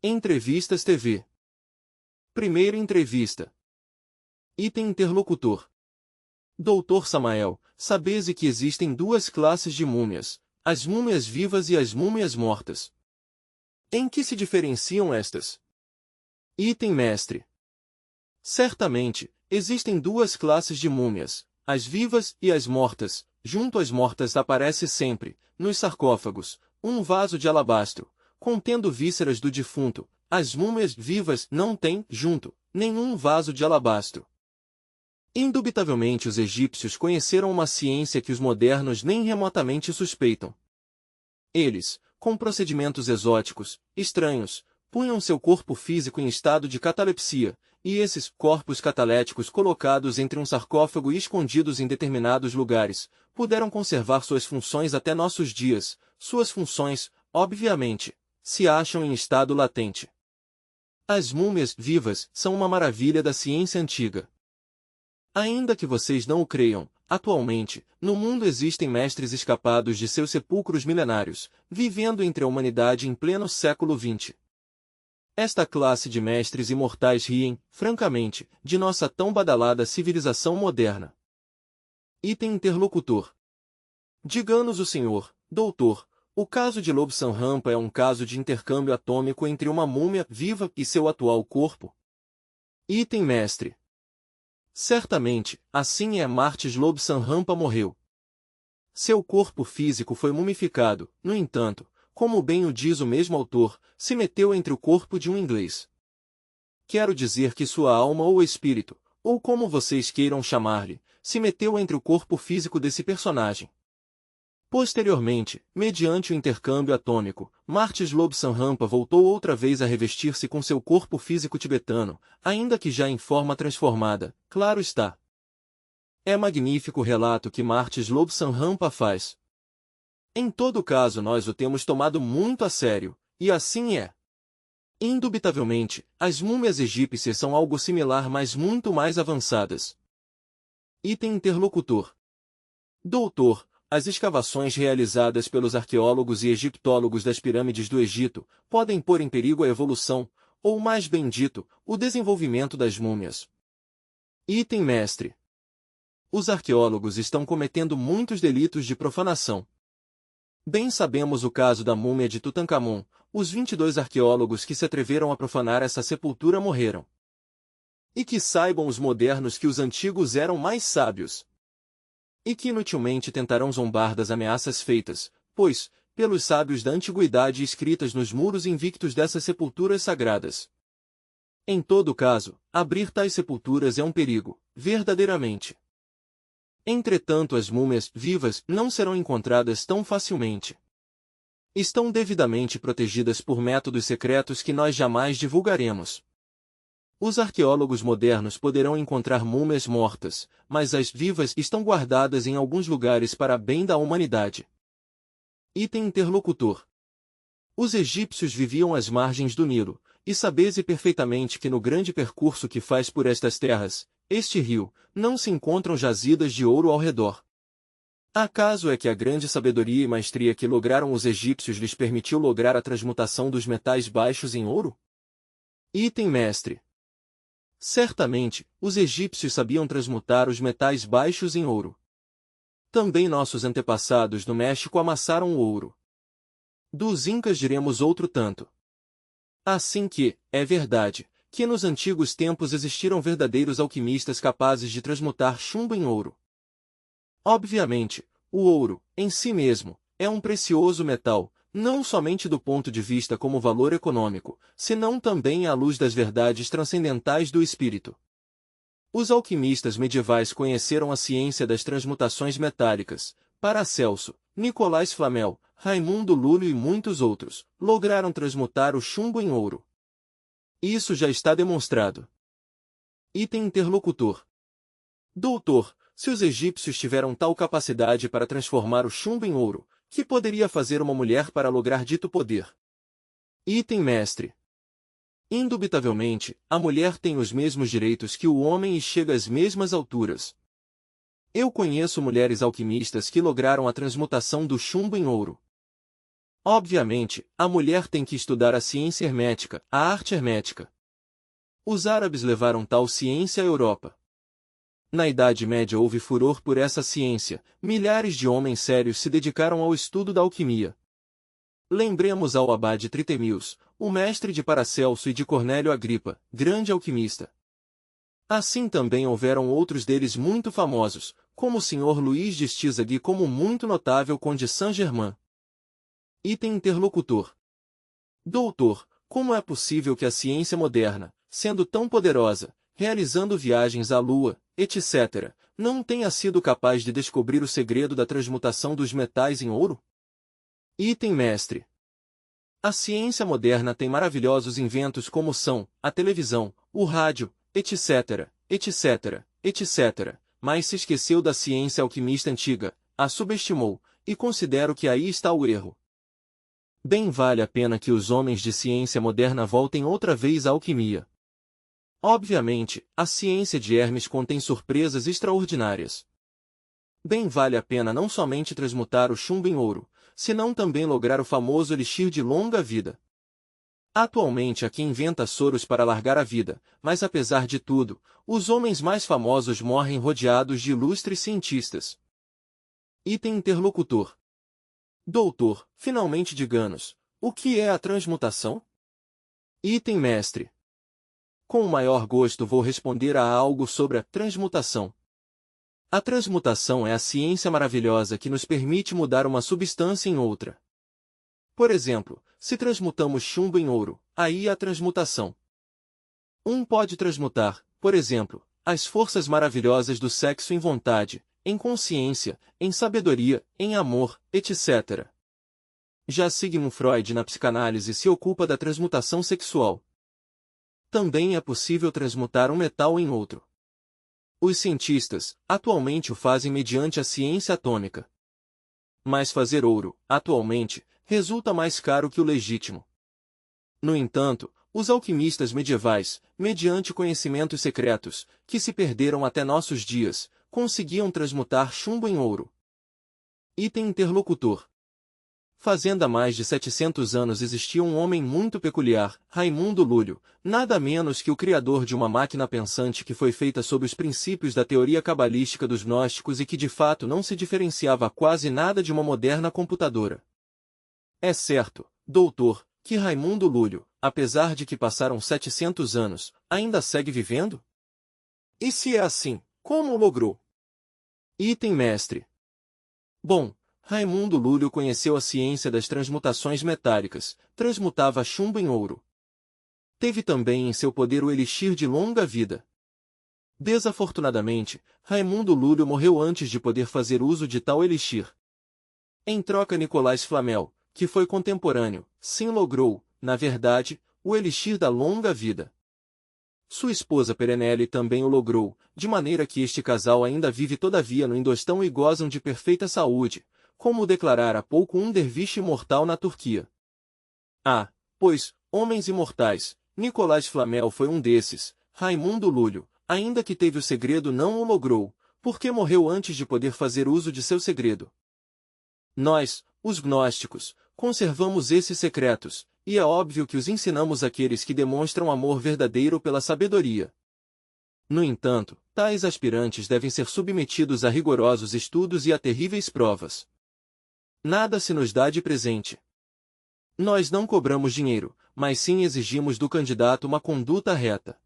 Entrevistas TV. Primeira entrevista. Item interlocutor. Doutor Samael, sabes que existem duas classes de múmias, as múmias vivas e as múmias mortas. Em que se diferenciam estas? Item mestre. Certamente, existem duas classes de múmias, as vivas e as mortas. Junto às mortas aparece sempre, nos sarcófagos, um vaso de alabastro, contendo vísceras do defunto. As múmias vivas não têm, junto, nenhum vaso de alabastro. Indubitavelmente os egípcios conheceram uma ciência que os modernos nem remotamente suspeitam. Eles, com procedimentos exóticos, estranhos, punham seu corpo físico em estado de catalepsia, e esses corpos cataléticos colocados entre um sarcófago e escondidos em determinados lugares, puderam conservar suas funções até nossos dias. Suas funções, obviamente, se acham em estado latente. As múmias vivas são uma maravilha da ciência antiga. Ainda que vocês não o creiam, atualmente, no mundo existem mestres escapados de seus sepulcros milenários, vivendo entre a humanidade em pleno século XX. Esta classe de mestres imortais riem, francamente, de nossa tão badalada civilização moderna. Item interlocutor. Diga-nos o senhor, doutor, o caso de Lobsang Rampa é um caso de intercâmbio atômico entre uma múmia viva e seu atual corpo? Item mestre. Certamente, assim é. Martis Lobsang Rampa morreu. Seu corpo físico foi mumificado, no entanto, como bem o diz o mesmo autor, se meteu entre o corpo de um inglês. Quero dizer que sua alma ou espírito, ou como vocês queiram chamar-lhe, se meteu entre o corpo físico desse personagem. Posteriormente, mediante o intercâmbio atômico, Martis Lobsang Rampa voltou outra vez a revestir-se com seu corpo físico tibetano, ainda que já em forma transformada, claro está. É magnífico o relato que Martis Lobsang Rampa faz. Em todo caso nós o temos tomado muito a sério, e assim é. Indubitavelmente, as múmias egípcias são algo similar, mas muito mais avançadas. Item interlocutor. Doutor, as escavações realizadas pelos arqueólogos e egiptólogos das pirâmides do Egito podem pôr em perigo a evolução, ou mais bem dito, o desenvolvimento das múmias. Item mestre. Os arqueólogos estão cometendo muitos delitos de profanação. Bem sabemos o caso da múmia de Tutancâmon. Os 22 arqueólogos que se atreveram a profanar essa sepultura morreram. E que saibam os modernos que os antigos eram mais sábios. E que inutilmente tentarão zombar das ameaças feitas, pois, pelos sábios da antiguidade escritas nos muros invictos dessas sepulturas sagradas. Em todo caso, abrir tais sepulturas é um perigo, verdadeiramente. Entretanto, as múmias vivas não serão encontradas tão facilmente. Estão devidamente protegidas por métodos secretos que nós jamais divulgaremos. Os arqueólogos modernos poderão encontrar múmias mortas, mas as vivas estão guardadas em alguns lugares para bem da humanidade. Item interlocutor. Os egípcios viviam às margens do Nilo, e sabese perfeitamente que no grande percurso que faz por estas terras, este rio, não se encontram jazidas de ouro ao redor. Acaso é que a grande sabedoria e maestria que lograram os egípcios lhes permitiu lograr a transmutação dos metais baixos em ouro? Item mestre. Certamente, os egípcios sabiam transmutar os metais baixos em ouro. Também nossos antepassados no México amassaram o ouro. Dos incas diremos outro tanto. Assim que, é verdade, que nos antigos tempos existiram verdadeiros alquimistas capazes de transmutar chumbo em ouro. Obviamente, o ouro, em si mesmo, é um precioso metal, não somente do ponto de vista como valor econômico, senão também à luz das verdades transcendentais do espírito. Os alquimistas medievais conheceram a ciência das transmutações metálicas. Paracelso, Nicolás Flamel, Raimundo Lúlio e muitos outros, lograram transmutar o chumbo em ouro. Isso já está demonstrado. Item interlocutor. Doutor, se os egípcios tiveram tal capacidade para transformar o chumbo em ouro, que poderia fazer uma mulher para lograr dito poder? Item mestre. Indubitavelmente, a mulher tem os mesmos direitos que o homem e chega às mesmas alturas. Eu conheço mulheres alquimistas que lograram a transmutação do chumbo em ouro. Obviamente, a mulher tem que estudar a ciência hermética, a arte hermética. Os árabes levaram tal ciência à Europa. Na Idade Média houve furor por essa ciência, milhares de homens sérios se dedicaram ao estudo da alquimia. Lembremos ao abade Tritemius, o mestre de Paracelso e de Cornélio Agripa, grande alquimista. Assim também houveram outros deles muito famosos, como o Sr. Luís de Estizag e como o muito notável Conde Saint-Germain. Item interlocutor. Doutor, como é possível que a ciência moderna, sendo tão poderosa, realizando viagens à Lua, etc., não tenha sido capaz de descobrir o segredo da transmutação dos metais em ouro? Item mestre. A ciência moderna tem maravilhosos inventos como são a televisão, o rádio, etc., etc., etc., mas se esqueceu da ciência alquimista antiga, a subestimou, e considero que aí está o erro. Bem vale a pena que os homens de ciência moderna voltem outra vez à alquimia. Obviamente, a ciência de Hermes contém surpresas extraordinárias. Bem vale a pena não somente transmutar o chumbo em ouro, senão também lograr o famoso elixir de longa vida. Atualmente há quem inventa soros para alargar a vida, mas apesar de tudo, os homens mais famosos morrem rodeados de ilustres cientistas. Item interlocutor. Doutor, finalmente diga-nos, o que é a transmutação? Item mestre. Com o maior gosto vou responder a algo sobre a transmutação. A transmutação é a ciência maravilhosa que nos permite mudar uma substância em outra. Por exemplo, se transmutamos chumbo em ouro, aí há transmutação. Um pode transmutar, por exemplo, as forças maravilhosas do sexo em vontade, em consciência, em sabedoria, em amor, etc. Já Sigmund Freud na psicanálise se ocupa da transmutação sexual. Também é possível transmutar um metal em outro. Os cientistas, atualmente o fazem mediante a ciência atômica. Mas fazer ouro, atualmente, resulta mais caro que o legítimo. No entanto, os alquimistas medievais, mediante conhecimentos secretos, que se perderam até nossos dias, conseguiam transmutar chumbo em ouro. Item interlocutor. Fazendo há mais de 700 anos existia um homem muito peculiar, Raimundo Lúlio, nada menos que o criador de uma máquina pensante que foi feita sob os princípios da teoria cabalística dos gnósticos e que de fato não se diferenciava quase nada de uma moderna computadora. É certo, doutor, que Raimundo Lúlio, apesar de que passaram 700 anos, ainda segue vivendo? E se é assim, como o logrou? Item mestre. Bom, Raimundo Lúlio conheceu a ciência das transmutações metálicas, transmutava chumbo em ouro. Teve também em seu poder o elixir de longa vida. Desafortunadamente, Raimundo Lúlio morreu antes de poder fazer uso de tal elixir. Em troca, Nicolas Flamel, que foi contemporâneo, sim logrou, na verdade, o elixir da longa vida. Sua esposa Perenelle também o logrou, de maneira que este casal ainda vive todavia no Indostão e gozam de perfeita saúde, como declarara há pouco um derviche imortal na Turquia. Ah, pois, homens imortais, Nicolas Flamel foi um desses, Raimundo Lúlio, ainda que teve o segredo não o logrou, porque morreu antes de poder fazer uso de seu segredo. Nós, os gnósticos, conservamos esses secretos, e é óbvio que os ensinamos àqueles que demonstram amor verdadeiro pela sabedoria. No entanto, tais aspirantes devem ser submetidos a rigorosos estudos e a terríveis provas. Nada se nos dá de presente. Nós não cobramos dinheiro, mas sim exigimos do candidato uma conduta reta.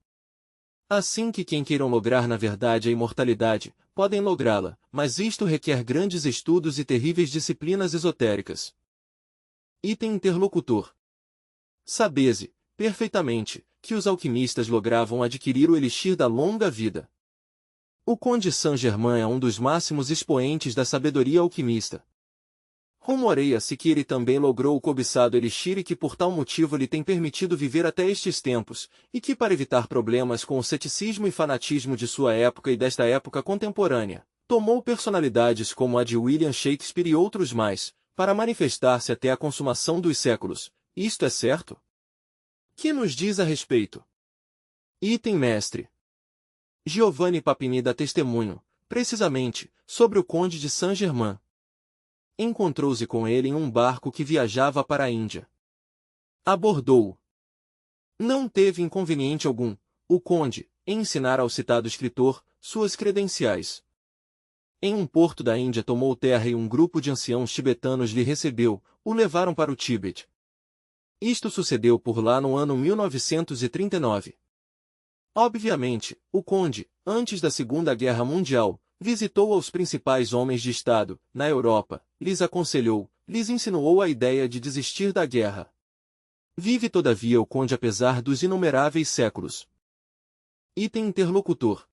Assim que quem queiram lograr na verdade a imortalidade, podem lográ-la, mas isto requer grandes estudos e terríveis disciplinas esotéricas. Item interlocutor. Sabese, perfeitamente, que os alquimistas logravam adquirir o elixir da longa vida. O Conde Saint-Germain é um dos máximos expoentes da sabedoria alquimista. Rumoreia-se que ele também logrou o cobiçado elixir e que por tal motivo lhe tem permitido viver até estes tempos, e que para evitar problemas com o ceticismo e fanatismo de sua época e desta época contemporânea, tomou personalidades como a de William Shakespeare e outros mais, para manifestar-se até a consumação dos séculos. Isto é certo? Que nos diz a respeito? Item mestre. Giovanni Papini dá testemunho, precisamente, sobre o Conde de Saint-Germain. Encontrou-se com ele em um barco que viajava para a Índia. Abordou-o. Não teve inconveniente algum, o conde, em ensinar ao citado escritor suas credenciais. Em um porto da Índia tomou terra e um grupo de anciãos tibetanos lhe recebeu, o levaram para o Tíbete. Isto sucedeu por lá no ano 1939. Obviamente, o conde, antes da Segunda Guerra Mundial, visitou aos principais homens de Estado, na Europa, lhes aconselhou, lhes insinuou a ideia de desistir da guerra. Vive todavia o conde apesar dos inumeráveis séculos. Item interlocutor.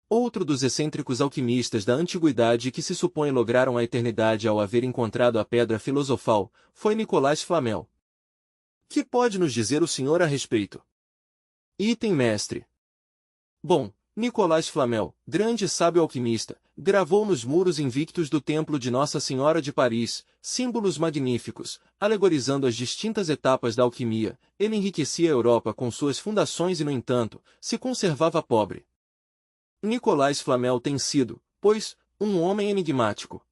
Outro dos excêntricos alquimistas da antiguidade que se supõe lograram a eternidade ao haver encontrado a pedra filosofal, foi Nicolas Flamel. Que pode nos dizer o senhor a respeito? Item mestre. Bom, Nicolas Flamel, grande e sábio alquimista, gravou nos muros invictos do templo de Nossa Senhora de Paris, símbolos magníficos, alegorizando as distintas etapas da alquimia. Ele enriquecia a Europa com suas fundações e, no entanto, se conservava pobre. Nicolas Flamel tem sido, pois, um homem enigmático.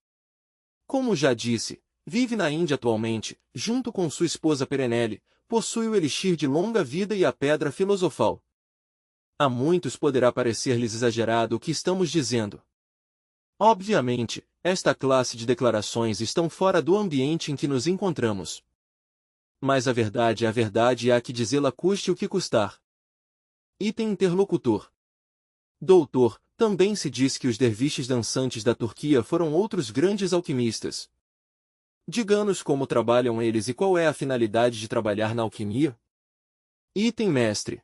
Como já disse, vive na Índia atualmente, junto com sua esposa Perenelle, possui o elixir de longa vida e a pedra filosofal. A muitos poderá parecer-lhes exagerado o que estamos dizendo. Obviamente, esta classe de declarações estão fora do ambiente em que nos encontramos. Mas a verdade é a verdade e há que dizê-la custe o que custar. Item interlocutor. Doutor, também se diz que os derviches dançantes da Turquia foram outros grandes alquimistas. Diga-nos como trabalham eles e qual é a finalidade de trabalhar na alquimia? Item mestre.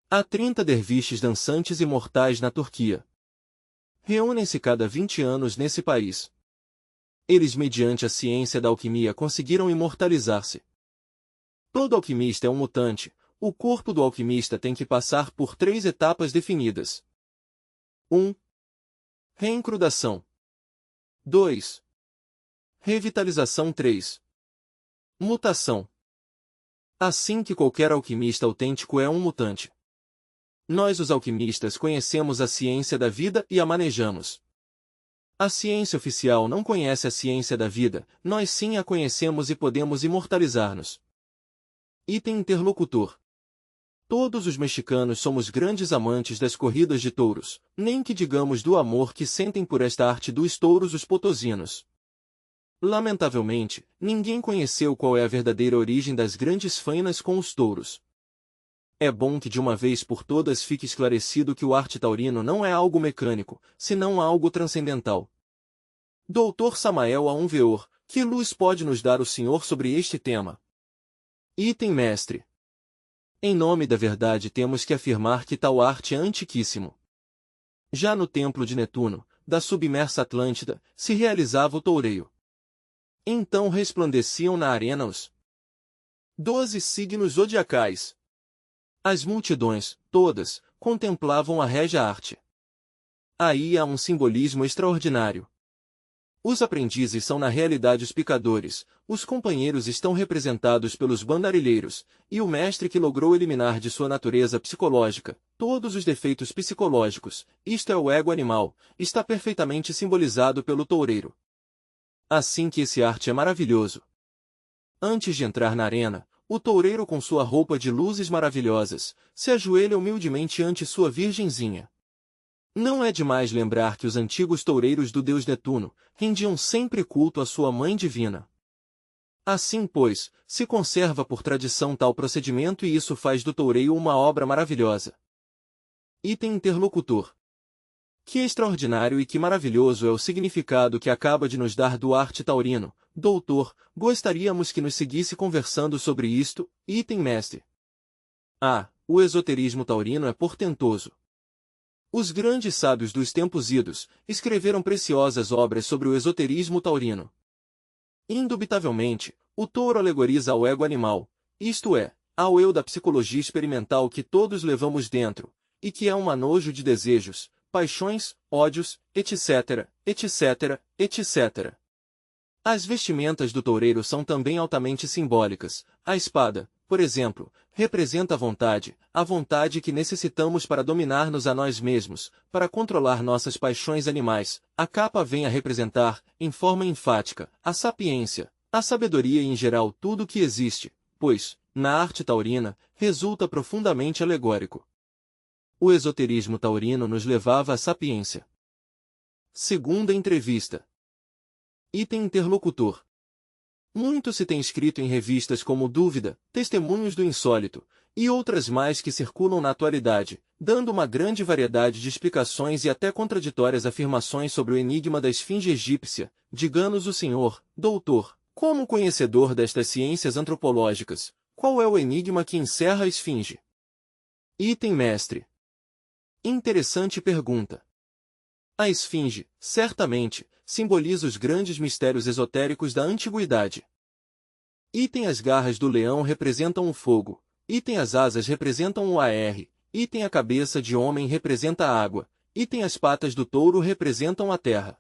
Há 30 derviches dançantes imortais na Turquia. Reúnem-se cada 20 anos nesse país. Eles, mediante a ciência da alquimia, conseguiram imortalizar-se. Todo alquimista é um mutante. O corpo do alquimista tem que passar por 3 etapas definidas. 1. Reencrudação. 2. Revitalização. 3. Mutação. Assim que qualquer alquimista autêntico é um mutante. Nós, os alquimistas, conhecemos a ciência da vida e a manejamos. A ciência oficial não conhece a ciência da vida, nós sim a conhecemos e podemos imortalizar-nos. Item interlocutor. Todos os mexicanos somos grandes amantes das corridas de touros, nem que digamos do amor que sentem por esta arte dos touros os potosinos. Lamentavelmente, ninguém conheceu qual é a verdadeira origem das grandes fainas com os touros. É bom que de uma vez por todas fique esclarecido que o arte taurino não é algo mecânico, senão algo transcendental. Doutor Samael Aunveor, que luz pode nos dar o senhor sobre este tema? Item mestre. Em nome da verdade temos que afirmar que tal arte é antiquíssimo. Já no templo de Netuno, da submersa Atlântida, se realizava o toureio. Então resplandeciam na arena os 12 signos zodiacais. As multidões, todas, contemplavam a régia arte. Aí há um simbolismo extraordinário. Os aprendizes são na realidade os picadores, os companheiros estão representados pelos bandarilheiros, e o mestre que logrou eliminar de sua natureza psicológica todos os defeitos psicológicos, isto é o ego animal, está perfeitamente simbolizado pelo toureiro. Assim que esse arte é maravilhoso. Antes de entrar na arena, o toureiro com sua roupa de luzes maravilhosas, se ajoelha humildemente ante sua virgenzinha. Não é demais lembrar que os antigos toureiros do deus Netuno rendiam sempre culto à sua mãe divina. Assim, pois, se conserva por tradição tal procedimento e isso faz do toureio uma obra maravilhosa. Item interlocutor. Que extraordinário e que maravilhoso é o significado que acaba de nos dar do arte taurino, doutor, gostaríamos que nos seguisse conversando sobre isto, item mestre. O esoterismo taurino é portentoso. Os grandes sábios dos tempos idos escreveram preciosas obras sobre o esoterismo taurino. Indubitavelmente, o touro alegoriza ao ego animal, isto é, ao eu da psicologia experimental que todos levamos dentro, e que é um manojo de desejos, paixões, ódios, etc., etc., etc. As vestimentas do toureiro são também altamente simbólicas. A espada, por exemplo, representa a vontade que necessitamos para dominar-nos a nós mesmos, para controlar nossas paixões animais. A capa vem a representar, em forma enfática, a sapiência, a sabedoria e em geral tudo o que existe, pois, na arte taurina, resulta profundamente alegórico. O esoterismo taurino nos levava à sapiência. Segunda entrevista. Item interlocutor. Muito se tem escrito em revistas como Dúvida, Testemunhos do Insólito, e outras mais que circulam na atualidade, dando uma grande variedade de explicações e até contraditórias afirmações sobre o enigma da esfinge egípcia. Diga-nos o senhor, doutor, como conhecedor destas ciências antropológicas, qual é o enigma que encerra a esfinge? Item mestre. Interessante pergunta. A esfinge, certamente, simboliza os grandes mistérios esotéricos da antiguidade. Item as garras do leão representam o fogo, item as asas representam o ar, item a cabeça de homem representa a água, item as patas do touro representam a terra.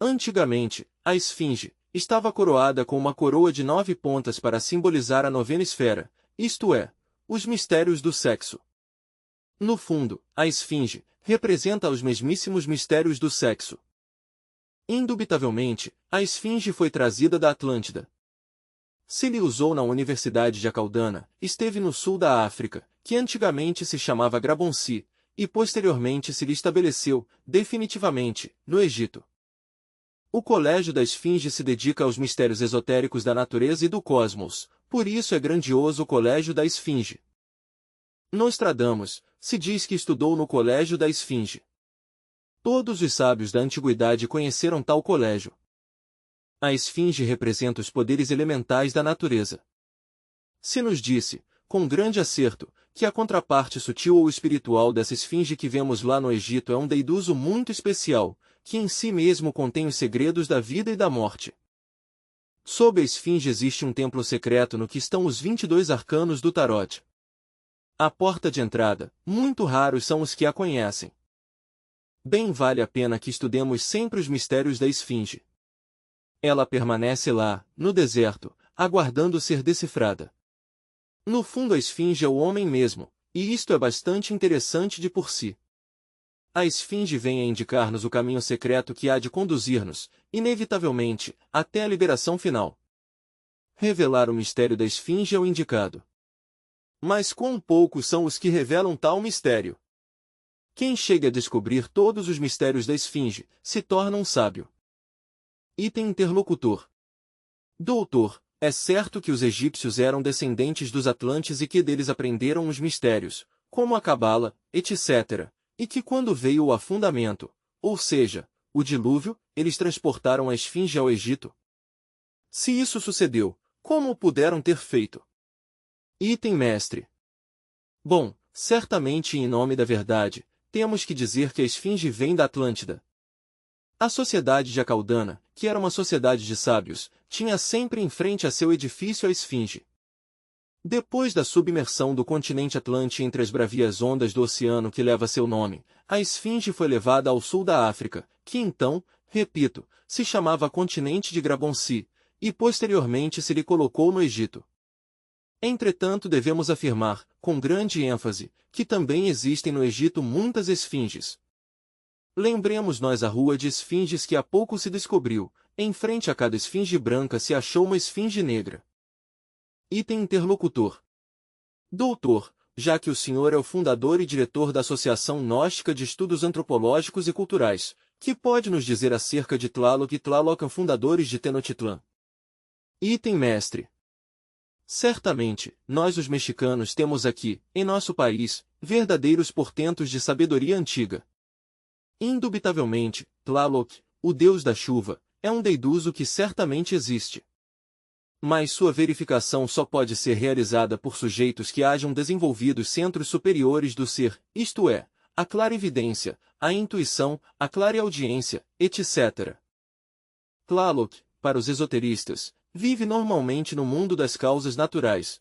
Antigamente, a esfinge estava coroada com uma coroa de 9 pontas para simbolizar a novena esfera, isto é, os mistérios do sexo. No fundo, a esfinge representa os mesmíssimos mistérios do sexo. Indubitavelmente, a esfinge foi trazida da Atlântida. Se lhe usou na Universidade de Acaldana, esteve no sul da África, que antigamente se chamava Grabonci, e posteriormente se lhe estabeleceu, definitivamente, no Egito. O Colégio da Esfinge se dedica aos mistérios esotéricos da natureza e do cosmos, por isso é grandioso o Colégio da Esfinge. Nostradamus se diz que estudou no Colégio da Esfinge. Todos os sábios da antiguidade conheceram tal colégio. A esfinge representa os poderes elementais da natureza. Se nos disse, com grande acerto, que a contraparte sutil ou espiritual dessa esfinge que vemos lá no Egito é um deiduso muito especial, que em si mesmo contém os segredos da vida e da morte. Sob a esfinge existe um templo secreto no que estão os 22 arcanos do tarot. A porta de entrada, muito raros são os que a conhecem. Bem vale a pena que estudemos sempre os mistérios da esfinge. Ela permanece lá, no deserto, aguardando ser decifrada. No fundo a esfinge é o homem mesmo, e isto é bastante interessante de por si. A esfinge vem a indicar-nos o caminho secreto que há de conduzir-nos, inevitavelmente, até a liberação final. Revelar o mistério da esfinge é o indicado. Mas quão poucos são os que revelam tal mistério? Quem chega a descobrir todos os mistérios da esfinge, se torna um sábio. Item interlocutor. Doutor, é certo que os egípcios eram descendentes dos atlantes e que deles aprenderam os mistérios, como a cabala, etc., e que quando veio o afundamento, ou seja, o dilúvio, eles transportaram a esfinge ao Egito? Se isso sucedeu, como o puderam ter feito? Item mestre. Bom, certamente em nome da verdade, temos que dizer que a esfinge vem da Atlântida. A sociedade de Acaldana, que era uma sociedade de sábios, tinha sempre em frente a seu edifício a esfinge. Depois da submersão do continente Atlântico entre as bravias ondas do oceano que leva seu nome, a esfinge foi levada ao sul da África, que então, repito, se chamava continente de Grabonci, e posteriormente se lhe colocou no Egito. Entretanto devemos afirmar, com grande ênfase, que também existem no Egito muitas esfinges. Lembremos nós a rua de esfinges que há pouco se descobriu, em frente a cada esfinge branca se achou uma esfinge negra. Item interlocutor. Doutor, já que o senhor é o fundador e diretor da Associação Gnóstica de Estudos Antropológicos e Culturais, que pode nos dizer acerca de Tlaloc e Tlalocan, fundadores de Tenochtitlan? Item mestre. Certamente, nós os mexicanos temos aqui, em nosso país, verdadeiros portentos de sabedoria antiga. Indubitavelmente, Tlaloc, o deus da chuva, é um deiduso que certamente existe. Mas sua verificação só pode ser realizada por sujeitos que hajam desenvolvido centros superiores do ser, isto é, a clarividência, a intuição, a clareaudiência, etc. Tlaloc, para os esoteristas, vive normalmente no mundo das causas naturais.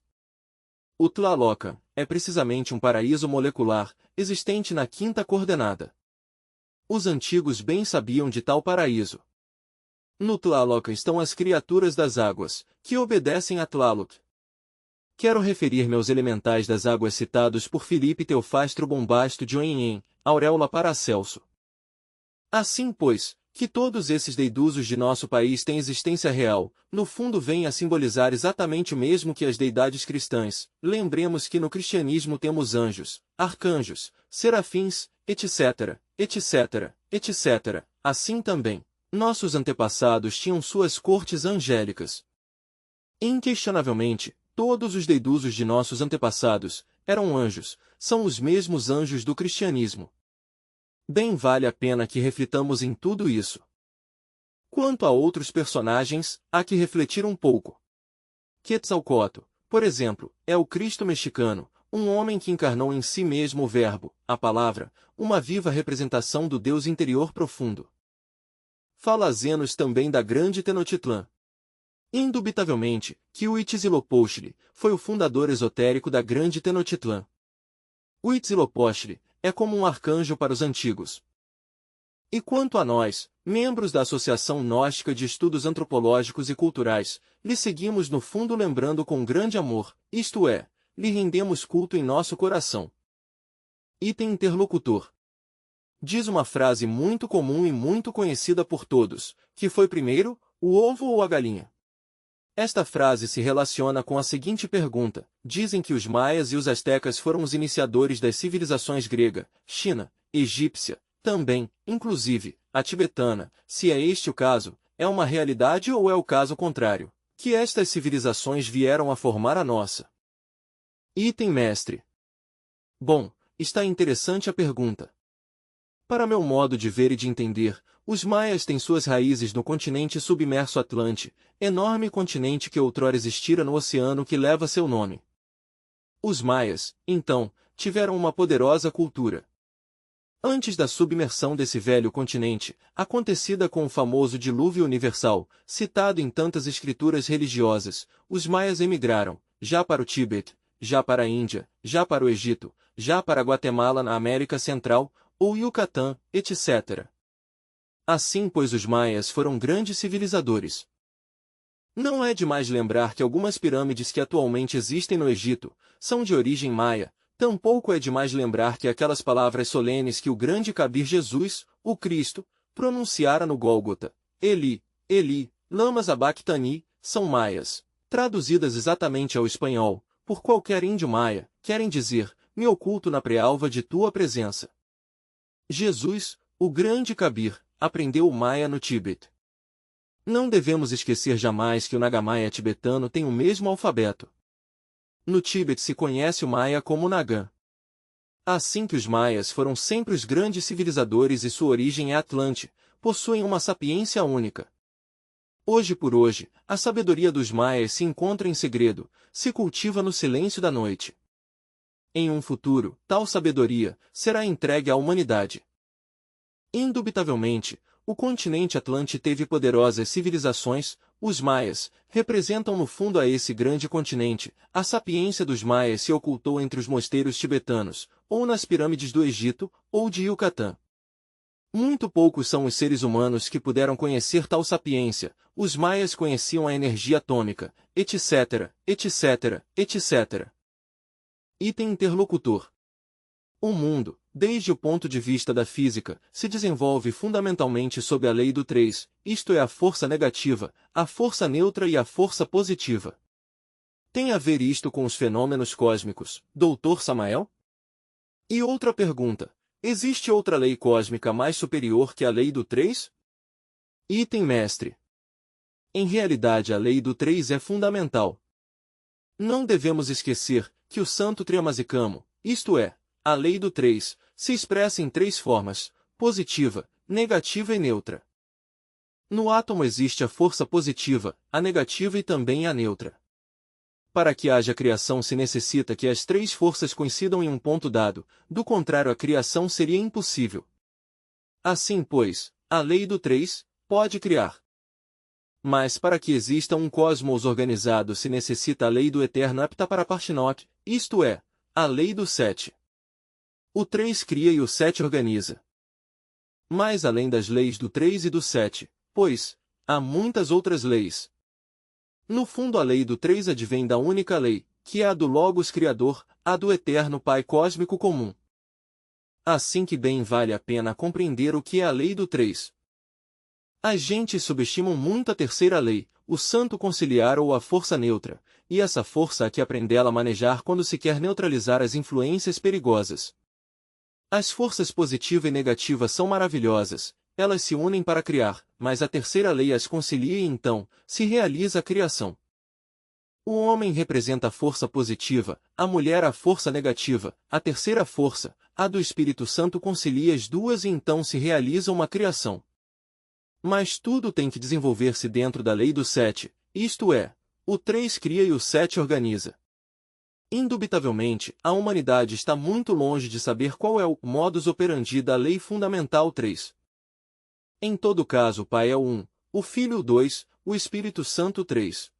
O Tlalocan é precisamente um paraíso molecular, existente na quinta coordenada. Os antigos bem sabiam de tal paraíso. No Tlalocan estão as criaturas das águas, que obedecem a Tlaloc. Quero referir-me aos elementais das águas citados por Filipe Teofastro Bombasto de Oenhem, Auréola Paracelso. Assim, pois, que todos esses deidusos de nosso país têm existência real, no fundo vêm a simbolizar exatamente o mesmo que as deidades cristãs. Lembremos que no cristianismo temos anjos, arcanjos, serafins, etc., etc., etc. Assim também, nossos antepassados tinham suas cortes angélicas. Inquestionavelmente, todos os deidusos de nossos antepassados eram anjos, são os mesmos anjos do cristianismo. Bem vale a pena que reflitamos em tudo isso. Quanto a outros personagens, há que refletir um pouco. Quetzalcóatl, por exemplo, é o Cristo mexicano, um homem que encarnou em si mesmo o Verbo, a palavra, uma viva representação do Deus interior profundo. Fala Zenos também da grande Tenochtitlã. Indubitavelmente, que Huitzilopochtli foi o fundador esotérico da grande Tenochtitlã. Huitzilopochtli é como um arcanjo para os antigos. E quanto a nós, membros da Associação Gnóstica de Estudos Antropológicos e Culturais, lhe seguimos no fundo lembrando com grande amor, isto é, lhe rendemos culto em nosso coração. Item interlocutor. Diz uma frase muito comum e muito conhecida por todos, que foi primeiro, o ovo ou a galinha? Esta frase se relaciona com a seguinte pergunta: dizem que os maias e os astecas foram os iniciadores das civilizações grega, China, egípcia, também, inclusive, a tibetana. Se é este o caso, é uma realidade ou é o caso contrário, que estas civilizações vieram a formar a nossa? Item mestre. Bom, está interessante a pergunta. Para meu modo de ver e de entender, os maias têm suas raízes no continente submerso Atlante, enorme continente que outrora existira no oceano que leva seu nome. Os maias, então, tiveram uma poderosa cultura. Antes da submersão desse velho continente, acontecida com o famoso dilúvio universal, citado em tantas escrituras religiosas, os maias emigraram, já para o Tíbete, já para a Índia, já para o Egito, já para a Guatemala na América Central, ou Yucatán, etc. Assim, pois, os maias foram grandes civilizadores. Não é demais lembrar que algumas pirâmides que atualmente existem no Egito são de origem maia. Tampouco é demais lembrar que aquelas palavras solenes que o grande Kabir Jesus, o Cristo, pronunciara no Gólgota, Eli, Eli, lama sabachthani, são maias. Traduzidas exatamente ao espanhol, por qualquer índio maia, querem dizer, me oculto na pré-alva de tua presença. Jesus, o grande Kabir, aprendeu o maia no Tíbete. Não devemos esquecer jamais que o Naga-maia tibetano tem o mesmo alfabeto. No Tíbete se conhece o maia como Nagã. Assim que os maias foram sempre os grandes civilizadores e sua origem é Atlante, possuem uma sapiência única. Hoje por hoje, a sabedoria dos maias se encontra em segredo, se cultiva no silêncio da noite. Em um futuro, tal sabedoria será entregue à humanidade. Indubitavelmente, o continente Atlante teve poderosas civilizações. Os maias representam no fundo a esse grande continente. A sapiência dos maias se ocultou entre os mosteiros tibetanos, ou nas pirâmides do Egito, ou de Yucatán. Muito poucos são os seres humanos que puderam conhecer tal sapiência. Os maias conheciam a energia atômica, etc., etc., etc. Item interlocutor. O mundo, desde o ponto de vista da física, se desenvolve fundamentalmente sob a lei do 3, isto é a força negativa, a força neutra e a força positiva. Tem a ver isto com os fenômenos cósmicos, Dr. Samael? E outra pergunta, existe outra lei cósmica mais superior que a lei do 3? Item mestre. Em realidade a lei do 3 é fundamental. Não devemos esquecer que o Santo Triamazicamo, isto é, a lei do 3, se expressa em três formas, positiva, negativa e neutra. No átomo existe a força positiva, a negativa e também a neutra. Para que haja criação se necessita que as três forças coincidam em um ponto dado, do contrário a criação seria impossível. Assim, pois, a lei do 3 pode criar. Mas para que exista um cosmos organizado se necessita a lei do eterno Aptaparapardhinot, isto é, a lei do 7. O 3 cria e o 7 organiza. Mas além das leis do 3 e do 7, pois, há muitas outras leis. No fundo a lei do 3 advém da única lei, que é a do Logos Criador, a do Eterno Pai Cósmico Comum. Assim que bem vale a pena compreender o que é a lei do 3. As gentes subestimam muito a terceira lei, o santo conciliar ou a força neutra, e essa força há que aprendê-la a manejar quando se quer neutralizar as influências perigosas. As forças positiva e negativa são maravilhosas, elas se unem para criar, mas a terceira lei as concilia e então, se realiza a criação. O homem representa a força positiva, a mulher a força negativa, a terceira força, a do Espírito Santo concilia as duas e então se realiza uma criação. Mas tudo tem que desenvolver-se dentro da lei do 7, isto é, o 3 cria e o 7 organiza. Indubitavelmente, a humanidade está muito longe de saber qual é o modus operandi da lei fundamental 3. Em todo caso o Pai é o 1, o Filho o 2, o Espírito Santo o 3.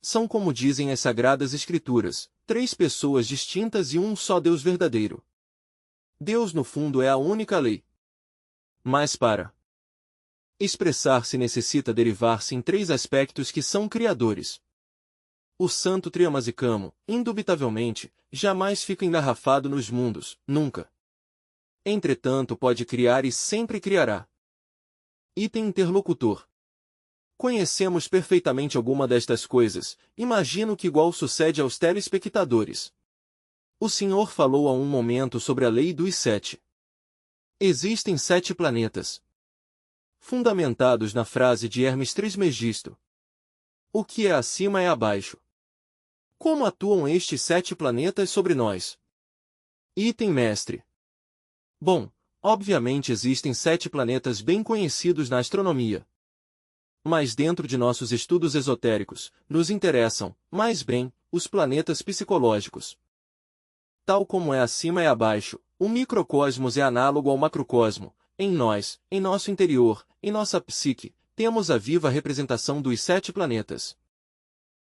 São como dizem as Sagradas Escrituras, 3 pessoas distintas e um só Deus verdadeiro. Deus no fundo é a única lei. Mas para expressar-se necessita derivar-se em 3 aspectos que são criadores. O Santo Triamasicamo, indubitavelmente, jamais fica engarrafado nos mundos, nunca. Entretanto pode criar e sempre criará. Item interlocutor. Conhecemos perfeitamente alguma destas coisas, imagino que igual sucede aos telespectadores. O Senhor falou há um momento sobre a lei dos 7. Existem 7 planetas. Fundamentados na frase de Hermes Trismegisto. O que é acima é abaixo. Como atuam estes 7 planetas sobre nós? Item mestre. Bom, obviamente existem 7 planetas bem conhecidos na astronomia. Mas dentro de nossos estudos esotéricos, nos interessam, mais bem, os planetas psicológicos. Tal como é acima é abaixo, o microcosmos é análogo ao macrocosmo. Em nós, em nosso interior, em nossa psique, temos a viva representação dos 7 planetas.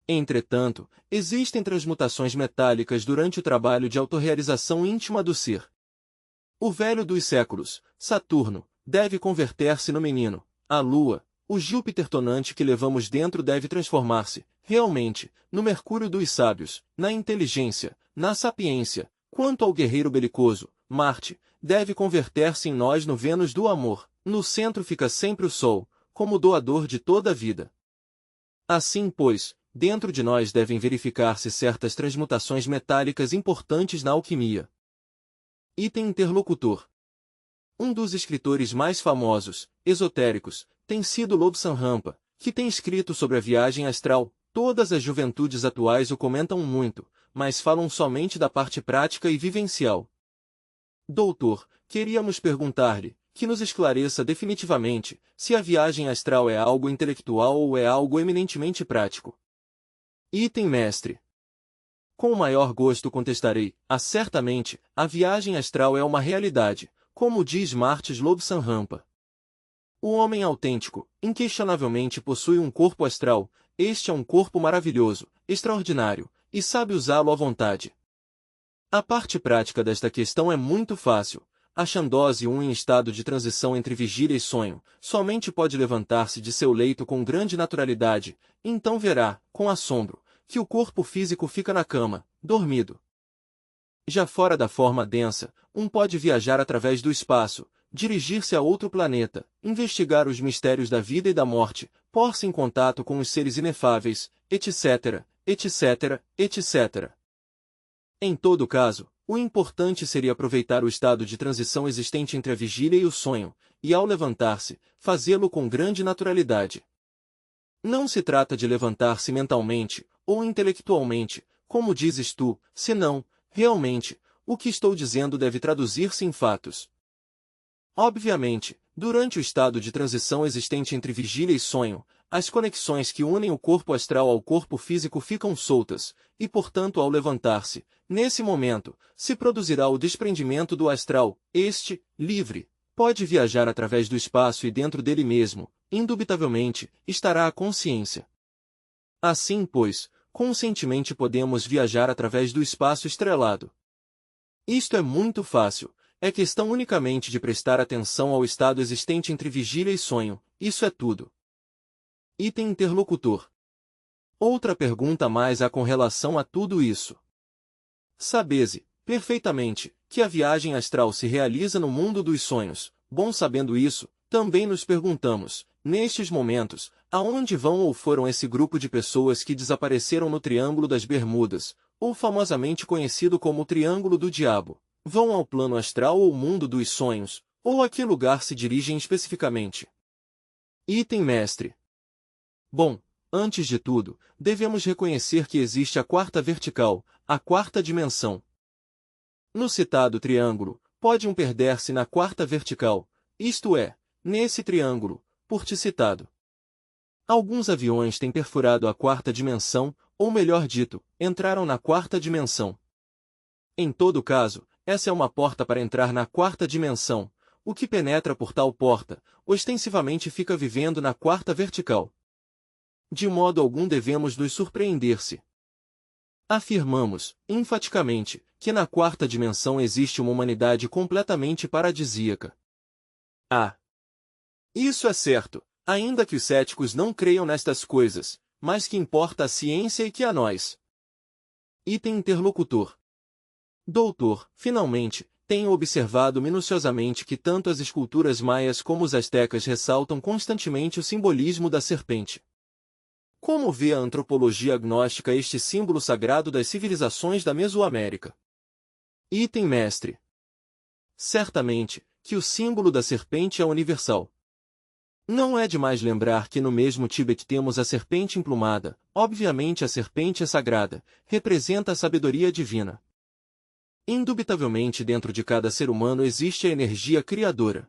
Entretanto, existem transmutações metálicas durante o trabalho de autorrealização íntima do ser. O velho dos séculos, Saturno, deve converter-se no menino, a Lua, o Júpiter tonante que levamos dentro deve transformar-se, realmente, no Mercúrio dos sábios, na inteligência, na sapiência. Quanto ao guerreiro belicoso, Marte, deve converter-se em nós no Vênus do amor. No centro fica sempre o Sol, como doador de toda a vida. Assim, pois, dentro de nós devem verificar-se certas transmutações metálicas importantes na alquimia. Item interlocutor. Um dos escritores mais famosos, esotéricos, tem sido Lobsang Rampa, que tem escrito sobre a viagem astral. Todas as juventudes atuais o comentam muito, mas falam somente da parte prática e vivencial. Doutor, queríamos perguntar-lhe, que nos esclareça definitivamente, se a viagem astral é algo intelectual ou é algo eminentemente prático. Item mestre. Com o maior gosto contestarei, certamente, a viagem astral é uma realidade, como diz Martis Lobsang Rampa. O homem autêntico, inquestionavelmente possui um corpo astral, este é um corpo maravilhoso, extraordinário, e sabe usá-lo à vontade. A parte prática desta questão é muito fácil. A Xandose em estado de transição entre vigília e sonho, somente pode levantar-se de seu leito com grande naturalidade, então verá, com assombro, que o corpo físico fica na cama, dormido. Já fora da forma densa, pode viajar através do espaço, dirigir-se a outro planeta, investigar os mistérios da vida e da morte, pôr-se em contato com os seres inefáveis, etc., etc., etc. Em todo caso, o importante seria aproveitar o estado de transição existente entre a vigília e o sonho, e ao levantar-se, fazê-lo com grande naturalidade. Não se trata de levantar-se mentalmente, ou intelectualmente, como dizes tu, senão, realmente, o que estou dizendo deve traduzir-se em fatos. Obviamente, durante o estado de transição existente entre vigília e sonho, as conexões que unem o corpo astral ao corpo físico ficam soltas, e portanto ao levantar-se, nesse momento, se produzirá o desprendimento do astral. Este, livre, pode viajar através do espaço e dentro dele mesmo, indubitavelmente, estará a consciência. Assim, pois, conscientemente podemos viajar através do espaço estrelado. Isto é muito fácil, é questão unicamente de prestar atenção ao estado existente entre vigília e sonho, isso é tudo. Item interlocutor. Outra pergunta mais há com relação a tudo isso. Sabese, perfeitamente, que a viagem astral se realiza no mundo dos sonhos. Bom, sabendo isso, também nos perguntamos, nestes momentos, aonde vão ou foram esse grupo de pessoas que desapareceram no Triângulo das Bermudas, ou famosamente conhecido como o Triângulo do Diabo? Vão ao plano astral ou mundo dos sonhos, ou a que lugar se dirigem especificamente? Item mestre. Bom, antes de tudo, devemos reconhecer que existe a quarta vertical, a quarta dimensão. No citado triângulo, pode um perder-se na quarta vertical, isto é, nesse triângulo, por ti citado. Alguns aviões têm perfurado a quarta dimensão, ou melhor dito, entraram na quarta dimensão. Em todo caso, essa é uma porta para entrar na quarta dimensão. O que penetra por tal porta, ostensivamente fica vivendo na quarta vertical. De modo algum devemos nos surpreender-se. Afirmamos, enfaticamente, que na quarta dimensão existe uma humanidade completamente paradisíaca. Isso é certo, ainda que os céticos não creiam nestas coisas, mas que importa a ciência e que a nós. Item interlocutor. Doutor, finalmente, tenho observado minuciosamente que tanto as esculturas maias como os astecas ressaltam constantemente o simbolismo da serpente. Como vê a antropologia agnóstica este símbolo sagrado das civilizações da Mesoamérica? Item mestre. Certamente, que o símbolo da serpente é universal. Não é demais lembrar que no mesmo Tíbete temos a serpente emplumada, obviamente a serpente é sagrada, representa a sabedoria divina. Indubitavelmente dentro de cada ser humano existe a energia criadora.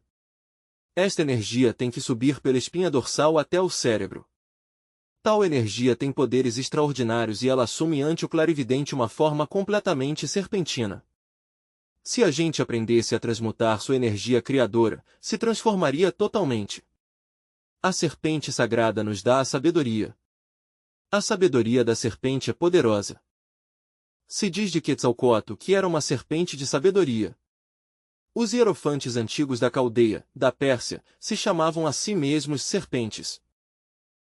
Esta energia tem que subir pela espinha dorsal até o cérebro. Tal energia tem poderes extraordinários e ela assume ante o clarividente uma forma completamente serpentina. Se a gente aprendesse a transmutar sua energia criadora, se transformaria totalmente. A serpente sagrada nos dá a sabedoria. A sabedoria da serpente é poderosa. Se diz de Quetzalcóatl que era uma serpente de sabedoria. Os hierofantes antigos da Caldeia, da Pérsia, se chamavam a si mesmos serpentes.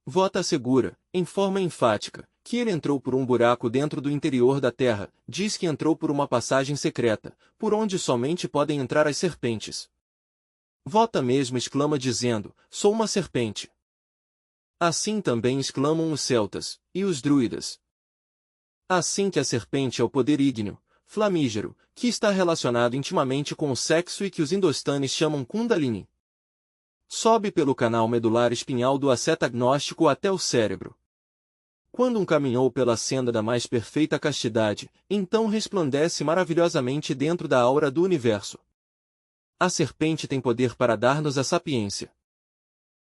Vota assegura, em forma enfática, que ele entrou por um buraco dentro do interior da terra, diz que entrou por uma passagem secreta, por onde somente podem entrar as serpentes. Vota mesmo exclama dizendo, sou uma serpente. Assim também exclamam os celtas, e os druidas. Assim que a serpente é o poder ígneo, flamígero, que está relacionado intimamente com o sexo e que os indostanes chamam Kundalini. Sobe pelo canal medular espinhal do asceta agnóstico até o cérebro. Quando caminhou pela senda da mais perfeita castidade, então resplandece maravilhosamente dentro da aura do universo. A serpente tem poder para dar-nos a sapiência.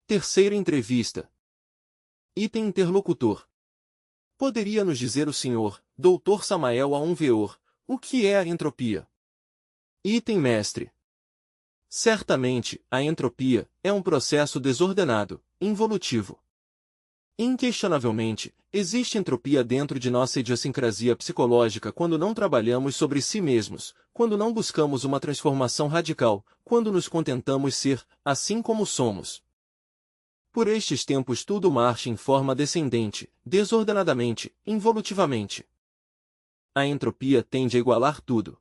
Terceira entrevista. Item interlocutor. Poderia nos dizer o senhor, Dr. Samael Aunveor, o que é a entropia? Item mestre. Certamente, a entropia é um processo desordenado, involutivo. Inquestionavelmente, existe entropia dentro de nossa idiosincrasia psicológica quando não trabalhamos sobre si mesmos, quando não buscamos uma transformação radical, quando nos contentamos ser, assim como somos. Por estes tempos tudo marcha em forma descendente, desordenadamente, involutivamente. A entropia tende a igualar tudo.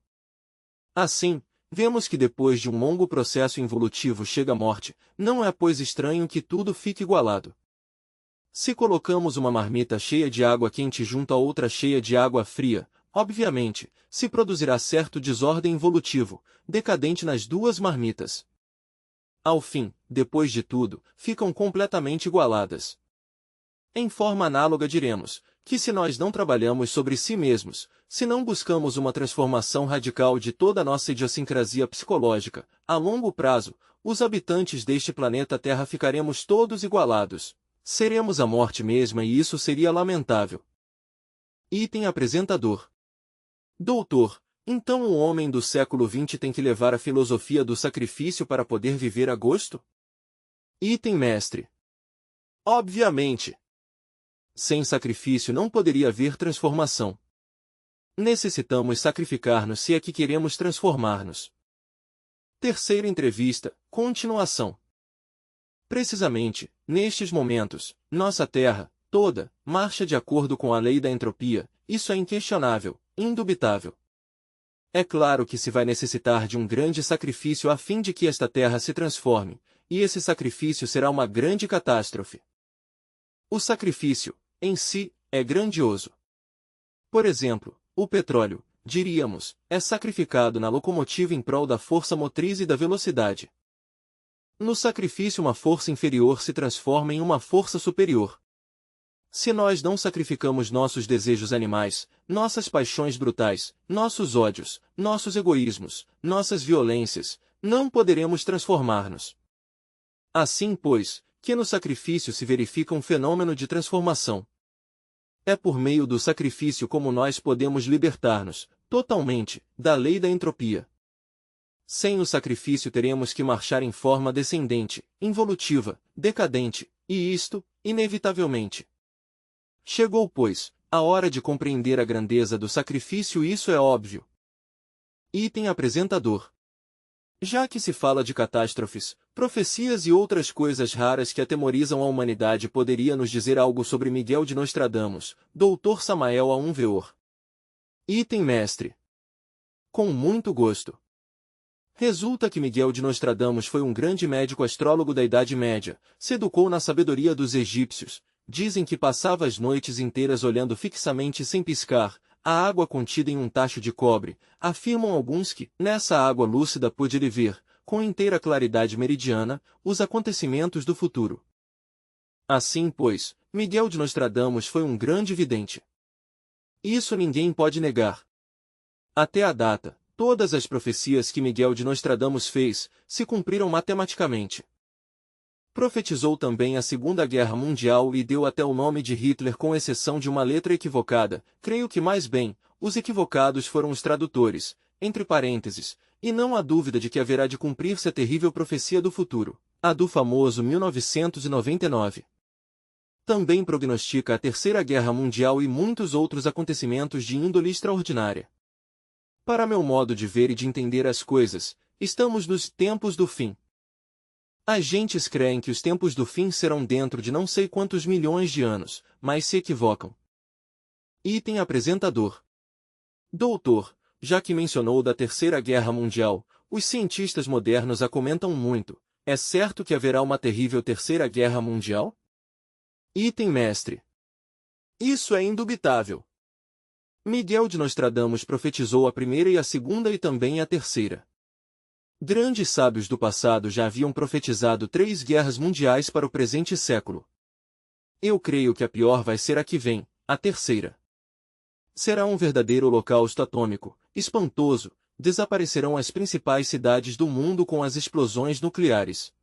Assim, vemos que depois de um longo processo involutivo chega a morte, não é pois estranho que tudo fique igualado. Se colocamos uma marmita cheia de água quente junto a outra cheia de água fria, obviamente, se produzirá certo desordem involutivo, decadente nas duas marmitas. Ao fim, depois de tudo, ficam completamente igualadas. Em forma análoga diremos, que se nós não trabalhamos sobre si mesmos, se não buscamos uma transformação radical de toda a nossa idiosincrasia psicológica, a longo prazo, os habitantes deste planeta Terra ficaremos todos igualados. Seremos a morte mesma e isso seria lamentável. Item apresentador. Doutor, então o homem do século XX tem que levar a filosofia do sacrifício para poder viver a gosto? Item mestre. Obviamente. Sem sacrifício não poderia haver transformação. Necessitamos sacrificar-nos se é que queremos transformar-nos. Terceira entrevista, continuação. Precisamente, nestes momentos, nossa Terra, toda, marcha de acordo com a lei da entropia, isso é inquestionável, indubitável. É claro que se vai necessitar de um grande sacrifício a fim de que esta Terra se transforme, e esse sacrifício será uma grande catástrofe. O sacrifício, em si, é grandioso. Por exemplo, o petróleo, diríamos, é sacrificado na locomotiva em prol da força motriz e da velocidade. No sacrifício, uma força inferior se transforma em uma força superior. Se nós não sacrificamos nossos desejos animais, nossas paixões brutais, nossos ódios, nossos egoísmos, nossas violências, não poderemos transformar-nos. Assim, pois, que no sacrifício se verifica um fenômeno de transformação. É por meio do sacrifício como nós podemos libertar-nos, totalmente, da lei da entropia. Sem o sacrifício teremos que marchar em forma descendente, involutiva, decadente, e isto, inevitavelmente. Chegou, pois, a hora de compreender a grandeza do sacrifício, e isso é óbvio. Item apresentador. Já que se fala de catástrofes, profecias e outras coisas raras que atemorizam a humanidade, poderia nos dizer algo sobre Miguel de Nostradamus, Dr. Samael A. Veor. Item mestre. Com muito gosto. Resulta que Miguel de Nostradamus foi um grande médico astrólogo da Idade Média, se educou na sabedoria dos egípcios, dizem que passava as noites inteiras olhando fixamente sem piscar, a água contida em um tacho de cobre, afirmam alguns que, nessa água lúcida pôde ele ver, com inteira claridade meridiana, os acontecimentos do futuro. Assim, pois, Miguel de Nostradamus foi um grande vidente. Isso ninguém pode negar. Até a data, todas as profecias que Miguel de Nostradamus fez, se cumpriram matematicamente. Profetizou também a Segunda Guerra Mundial e deu até o nome de Hitler, com exceção de uma letra equivocada. Creio que mais bem, os equivocados foram os tradutores, entre parênteses, e não há dúvida de que haverá de cumprir-se a terrível profecia do futuro, a do famoso 1999. Também prognostica a Terceira Guerra Mundial e muitos outros acontecimentos de índole extraordinária. Para meu modo de ver e de entender as coisas, estamos nos tempos do fim. As gentes creem que os tempos do fim serão dentro de não sei quantos milhões de anos, mas se equivocam. Item apresentador. Doutor, já que mencionou da Terceira Guerra Mundial, os cientistas modernos a comentam muito. É certo que haverá uma terrível Terceira Guerra Mundial? Item mestre. Isso é indubitável. Miguel de Nostradamus profetizou a primeira e a segunda e também a terceira. Grandes sábios do passado já haviam profetizado 3 guerras mundiais para o presente século. Eu creio que a pior vai ser a que vem, a terceira. Será um verdadeiro holocausto atômico, espantoso, desaparecerão as principais cidades do mundo com as explosões nucleares.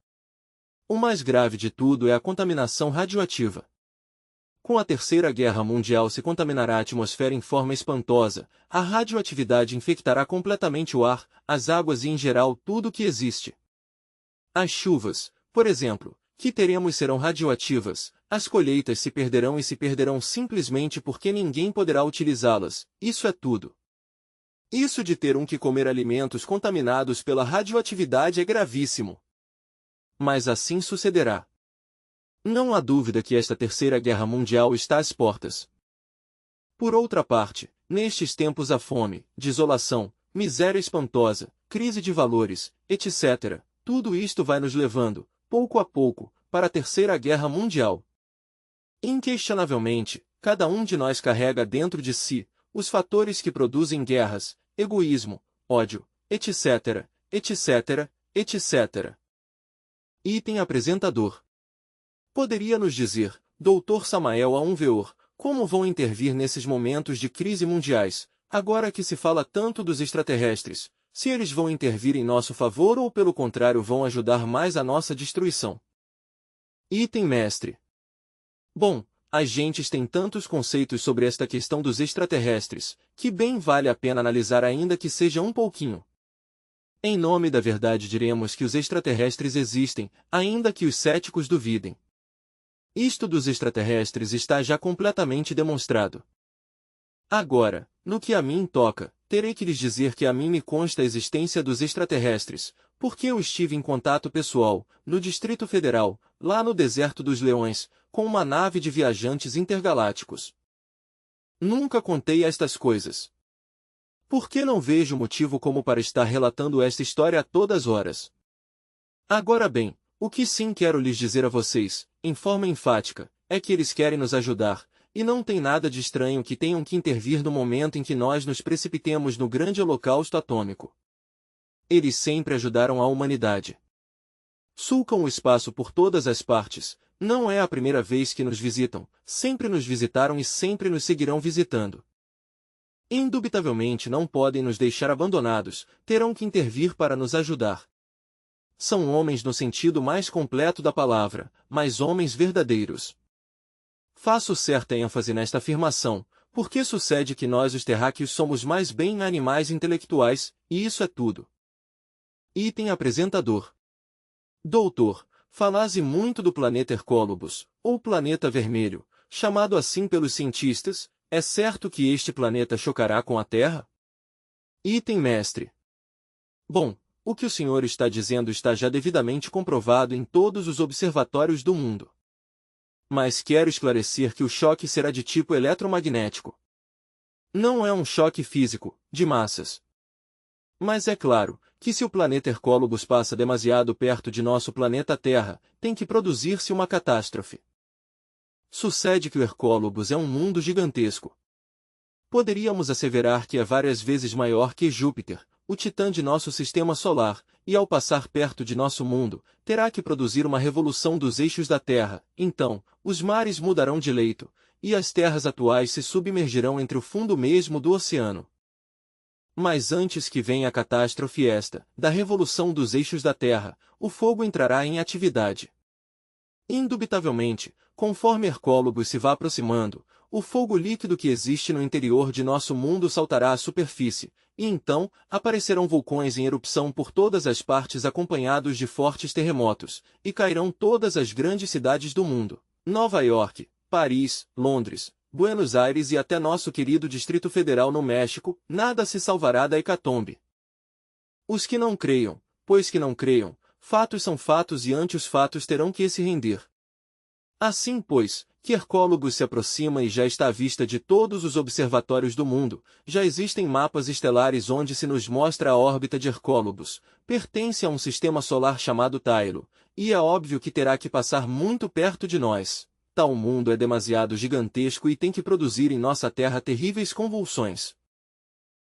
O mais grave de tudo é a contaminação radioativa. Com a Terceira Guerra Mundial se contaminará a atmosfera em forma espantosa, a radioatividade infectará completamente o ar, as águas e em geral tudo o que existe. As chuvas, por exemplo, que teremos serão radioativas, as colheitas se perderão simplesmente porque ninguém poderá utilizá-las, isso é tudo. Isso de ter que comer alimentos contaminados pela radioatividade é gravíssimo. Mas assim sucederá. Não há dúvida que esta Terceira Guerra Mundial está às portas. Por outra parte, nestes tempos há fome, desolação, miséria espantosa, crise de valores, etc. Tudo isto vai nos levando, pouco a pouco, para a Terceira Guerra Mundial. Inquestionavelmente, cada um de nós carrega dentro de si os fatores que produzem guerras, egoísmo, ódio, etc., etc., etc. Item apresentador. Poderia nos dizer, Dr. Samael A. Veor, como vão intervir nesses momentos de crise mundiais, agora que se fala tanto dos extraterrestres, se eles vão intervir em nosso favor ou pelo contrário vão ajudar mais a nossa destruição? Item mestre. Bom, as gentes têm tantos conceitos sobre esta questão dos extraterrestres, que bem vale a pena analisar ainda que seja um pouquinho. Em nome da verdade diremos que os extraterrestres existem, ainda que os céticos duvidem. Isto dos extraterrestres está já completamente demonstrado. Agora, no que a mim toca, terei que lhes dizer que a mim me consta a existência dos extraterrestres, porque eu estive em contato pessoal, no Distrito Federal, lá no Deserto dos Leões, com uma nave de viajantes intergalácticos. Nunca contei estas coisas. Porque não vejo motivo como para estar relatando esta história a todas horas. Agora bem, o que sim quero lhes dizer a vocês, em forma enfática, é que eles querem nos ajudar, e não tem nada de estranho que tenham que intervir no momento em que nós nos precipitemos no grande holocausto atômico. Eles sempre ajudaram a humanidade. Sulcam o espaço por todas as partes, não é a primeira vez que nos visitam, sempre nos visitaram e sempre nos seguirão visitando. Indubitavelmente não podem nos deixar abandonados, terão que intervir para nos ajudar. São homens no sentido mais completo da palavra, mas homens verdadeiros. Faço certa ênfase nesta afirmação, porque sucede que nós os terráqueos somos mais bem animais intelectuais, e isso é tudo. Item apresentador. Doutor, falaze muito do planeta Hercólobos, ou planeta vermelho, chamado assim pelos cientistas, é certo que este planeta chocará com a Terra? Item mestre. Bom, o que o senhor está dizendo está já devidamente comprovado em todos os observatórios do mundo. Mas quero esclarecer que o choque será de tipo eletromagnético. Não é um choque físico, de massas. Mas é claro, que se o planeta Hercólobos passa demasiado perto de nosso planeta Terra, tem que produzir-se uma catástrofe. Sucede que o Hercólobos é um mundo gigantesco. Poderíamos asseverar que é várias vezes maior que Júpiter, o titã de nosso sistema solar, e ao passar perto de nosso mundo, terá que produzir uma revolução dos eixos da Terra, então, os mares mudarão de leito, e as terras atuais se submergirão entre o fundo mesmo do oceano. Mas antes que venha a catástrofe esta, da revolução dos eixos da Terra, o fogo entrará em atividade. Indubitavelmente, conforme Hercólobos se vá aproximando, o fogo líquido que existe no interior de nosso mundo saltará à superfície, e então, aparecerão vulcões em erupção por todas as partes acompanhados de fortes terremotos, e cairão todas as grandes cidades do mundo, Nova York, Paris, Londres, Buenos Aires e até nosso querido Distrito Federal no México, nada se salvará da hecatombe. Os que não creiam, pois que não creiam, fatos são fatos e ante os fatos terão que se render. Assim, pois, que Hercólobos se aproxima e já está à vista de todos os observatórios do mundo, já existem mapas estelares onde se nos mostra a órbita de Hercólobos, pertence a um sistema solar chamado Tailo, e é óbvio que terá que passar muito perto de nós. Tal mundo é demasiado gigantesco e tem que produzir em nossa Terra terríveis convulsões.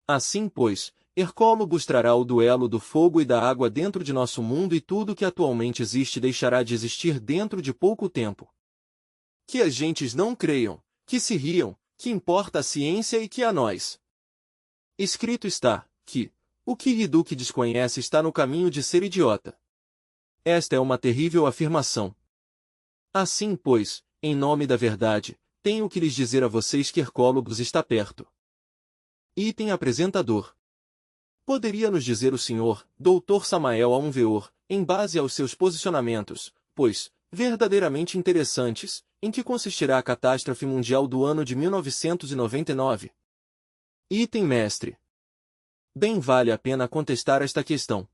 Assim, pois, Hercólobos trará o duelo do fogo e da água dentro de nosso mundo e tudo que atualmente existe deixará de existir dentro de pouco tempo. Que as gentes não creiam, que se riam, que importa a ciência e que a nós. Escrito está, que, o que Hiduque desconhece está no caminho de ser idiota. Esta é uma terrível afirmação. Assim, pois, em nome da verdade, tenho que lhes dizer a vocês que Hercólobos está perto. Item apresentador. Poderia nos dizer o senhor, Dr. Samael Aunveor, em base aos seus posicionamentos, pois, verdadeiramente interessantes, em que consistirá a catástrofe mundial do ano de 1999? Item mestre. Bem vale a pena contestar esta questão.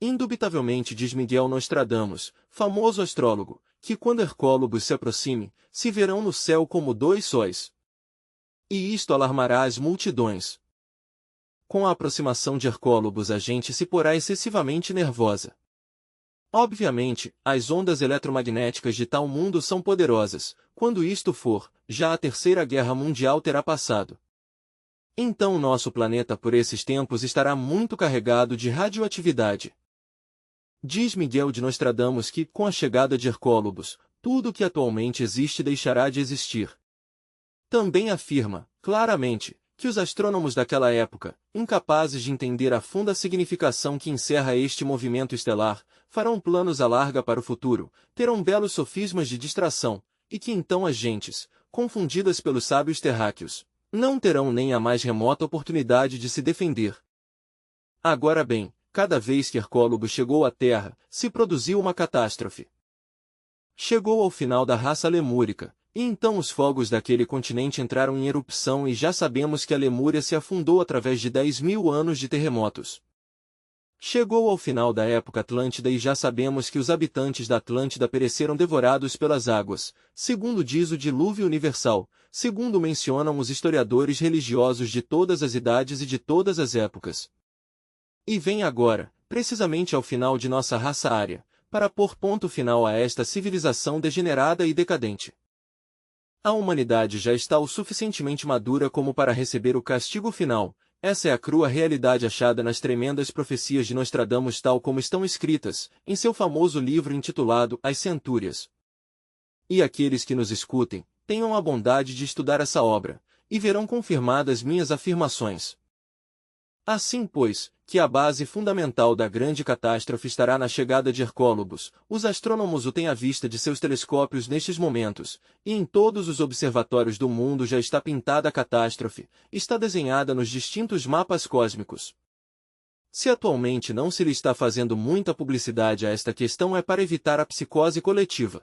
Indubitavelmente diz Miguel Nostradamus, famoso astrólogo, que quando Hercólobos se aproxime, se verão no céu como dois sóis. E isto alarmará as multidões. Com a aproximação de Hercólobos a gente se porá excessivamente nervosa. Obviamente, as ondas eletromagnéticas de tal mundo são poderosas, quando isto for, já a Terceira Guerra Mundial terá passado. Então nosso planeta por esses tempos estará muito carregado de radioatividade. Diz Miguel de Nostradamus que, com a chegada de Hercólobos, tudo que atualmente existe deixará de existir. Também afirma, claramente, que os astrônomos daquela época, incapazes de entender a funda significação que encerra este movimento estelar, farão planos à larga para o futuro, terão belos sofismas de distração, e que então as gentes, confundidas pelos sábios terráqueos, não terão nem a mais remota oportunidade de se defender. Agora bem, cada vez que Hercólobos chegou à Terra, se produziu uma catástrofe. Chegou ao final da raça lemúrica, e então os fogos daquele continente entraram em erupção e já sabemos que a Lemúria se afundou através de 10.000 anos de terremotos. Chegou ao final da época Atlântida e já sabemos que os habitantes da Atlântida pereceram devorados pelas águas, segundo diz o dilúvio universal, segundo mencionam os historiadores religiosos de todas as idades e de todas as épocas. E vem agora, precisamente ao final de nossa raça ária, para pôr ponto final a esta civilização degenerada e decadente. A humanidade já está o suficientemente madura como para receber o castigo final. Essa é a crua realidade achada nas tremendas profecias de Nostradamus tal como estão escritas, em seu famoso livro intitulado As Centúrias. E aqueles que nos escutem, tenham a bondade de estudar essa obra, e verão confirmadas minhas afirmações. Assim, pois, que a base fundamental da grande catástrofe estará na chegada de Hercólogos, os astrônomos o têm à vista de seus telescópios nestes momentos, e em todos os observatórios do mundo já está pintada a catástrofe, está desenhada nos distintos mapas cósmicos. Se atualmente não se lhe está fazendo muita publicidade a esta questão é para evitar a psicose coletiva.